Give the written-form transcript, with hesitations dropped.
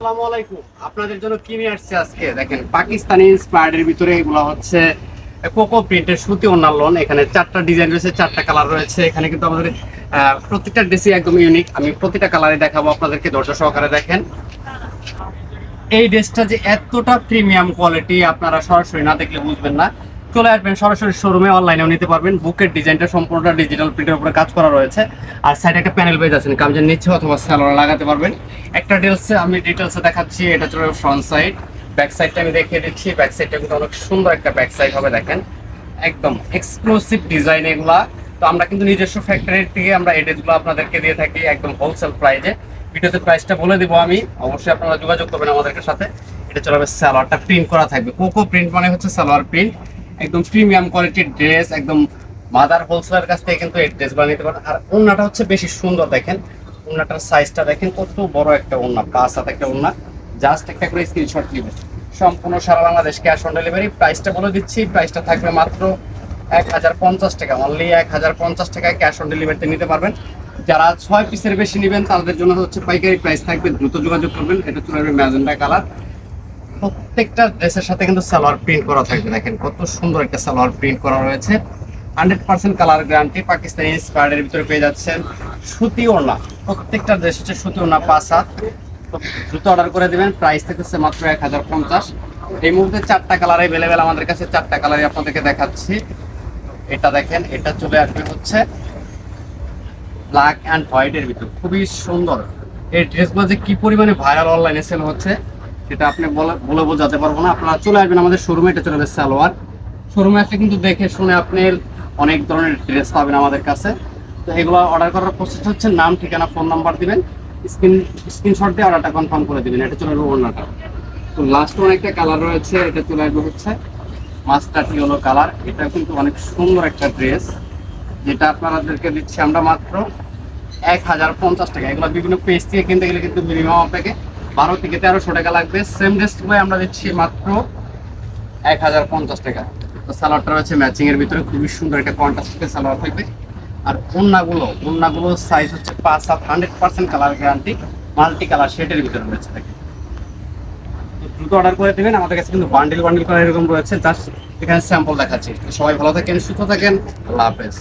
আসসালামু আলাইকুম। আপনাদের জন্য কি নিয়ে আসছে আজকে দেখেন, পাকিস্তানি ইন্সপায়ার্ডের ভিতরে এগুলো হচ্ছে কোকো প্রিন্টের সুতি ওড়নার লোন। এখানে 4টা ডিজাইন রয়েছে, 4টা কালার রয়েছে। এখানে কিন্তু আমাদের প্রত্যেকটা ড্রেসই একদম ইউনিক। আমি প্রতিটা কালারে দেখাবো আপনাদেরকে, ধৈর্য সহকারে দেখেন। এই ড্রেসটা যে এতটা প্রিমিয়াম কোয়ালিটি আপনারা সরাসরি না দেখলে বুঝবেন না। চলে আসবেন সরাসরি শোরুমে, অনলাইনেও নিতে পারবেন। বুকের ডিজাইনটা সম্পূর্ণটা ডিজিটাল প্রিন্টের উপরে কাজ করা রয়েছে। আর সাইডে একটা প্যানেল পেজ আছে, কামিজের নিচে অথবা সালোয়ারে লাগাতে পারবেন। একটা ডিটেলসে দেখাচ্ছি। এটা চলে ফ্রন্ট সাইড। ব্যাক সাইডটা আমি দেখিয়ে দিচ্ছি। ব্যাক সাইডটা কিন্তু অনেক সুন্দর একটা ব্যাক সাইড হবে, দেখেন একদম এক্সক্লুসিভ ডিজাইন এগুলা। তো আমরা কিন্তু নিজস্ব ফ্যাক্টরির থেকে আমরা এই ড্রেসগুলো আপনাদেরকে দিয়ে থাকি একদম হোলসেল প্রাইজে। ভিডিওতে প্রাইসটা বলে দিব আমি, অবশ্যই আপনারা যোগাযোগ করবেন আমাদের সাথে। এটা চলে হবে সালোয়ারটা প্রিন্ট করা থাকবে, কোকো প্রিন্ট মানে হচ্ছে সালোয়ার প্রিন্ট। একদম প্রিমিয়াম কোয়ালিটির ড্রেস, একদম মাদার হোলসেলের কাছ থেকে কিন্তু এই ড্রেসগুলো নিতে পারেন। আর ওড়নাটা হচ্ছে বেশি সুন্দর, দেখেন ওড়নাটার সাইজটা দেখেন কত বড় একটা ওড়না, 5 হাত একটা ওড়না। জাস্ট একটা করে স্ক্রিনশট নেবেন। সম্পূর্ণ সারা বাংলাদেশ ক্যাশ অন ডেলিভারি। প্রাইসটা বলে দিচ্ছি, প্রাইসটা থাকবে মাত্র 1050 টাকা, অনলি 1050 টাকায় ক্যাশ অন ডেলিভারিতে নিতে পারবেন। যারা 6 পিসের বেশি নেবেন তাদের জন্য হচ্ছে পাইকারি প্রাইস থাকবে, দ্রুত যোগাযোগ করবেন। এটা চলে আসবে ম্যাজেন্ডা কালার। প্রত্যেকটা ড্রেসের সাথে কিন্তু সালোয়ার প্রিন্ট করা থাকবে, দেখেন কত সুন্দর একটা সালোয়ার প্রিন্ট করা রয়েছে। 100% কালার গ্যারান্টি, পাকিস্তানি ইন্সপায়ার্ডের ভিতরে পেয়ে যাচ্ছেন। সুতি ওড়না, প্রত্যেকটা ড্রেস হচ্ছে সুতি ওড়না 5 হাত। তো দ্রুত অর্ডার করে দেবেন। প্রাইস থাকছে মাত্র 1050। এই মুহূর্তে 4টা কালার অ্যাভেলেবেল আমাদের কাছে, 4টা কালারই আপনাদেরকে দেখাচ্ছি। এটা দেখেন, এটা চলে আসবে হচ্ছে ব্ল্যাক অ্যান্ড হোয়াইটের ভিতর, খুবই সুন্দর। এই ড্রেসগুলো যে কি পরিমাণে ভাইরাল অনলাইনে সেল হচ্ছে সেটা আপনি বলে বোঝাতে পারবো না। আপনারা চলে আসবেন আমাদের শোরুমে। এটা চলে আসবে সালোয়ার। শোরুমে আসলে কিন্তু দেখে শুনে আপনি অনেক ধরনের ড্রেস পাবেন আমাদের কাছে। তো এগুলো অর্ডার করার প্রসেস হচ্ছে নাম, ঠিকানা, ফোন নাম্বার দিবেন, স্ক্রিনশট দিয়ে অর্ডারটা কনফার্ম করে দিবেন। এটা চলে আসবে ওড়নাটা। তো লাস্ট একটা কালার রয়েছে, এটা চলে আসবে হচ্ছে মাস্টার্ড ইয়েলো কালার। এটা কিন্তু অনেক সুন্দর একটা ড্রেস, যেটা আপনাদেরকে দিচ্ছি আমরা মাত্র 1050 টাকা। এগুলো বিভিন্ন পেজ থেকে কিনতে গেলে কিন্তু মিনিমাম আপনাকে 12 থেকে 1300 টাকা লাগবে। সেম ড্রেসগুলো আমরা দিচ্ছি মাত্র 1050 টাকা। তো সালোয়ারটা রয়েছে ম্যাচিং এর ভিতরে, খুবই সুন্দর একটা কন্ট্রাস্টের সালোয়ার থাকবে। আর ওড়নাগুলো সাইজ হচ্ছে 5 হাত, 100% কালার গ্যারান্টি, মাল্টি কালার শেডের ভিতরে রয়েছে। দেখেন, তো দ্রুত অর্ডার করে দেবেন। আমাদের কাছে কিন্তু বান্ডিল করা এরকম রয়েছে। জাস্ট এখানে স্যাম্পল দেখাচ্ছি। সবাই ভালো থাকেন, সুস্থ থাকেন, আল্লাহ হাফেজ।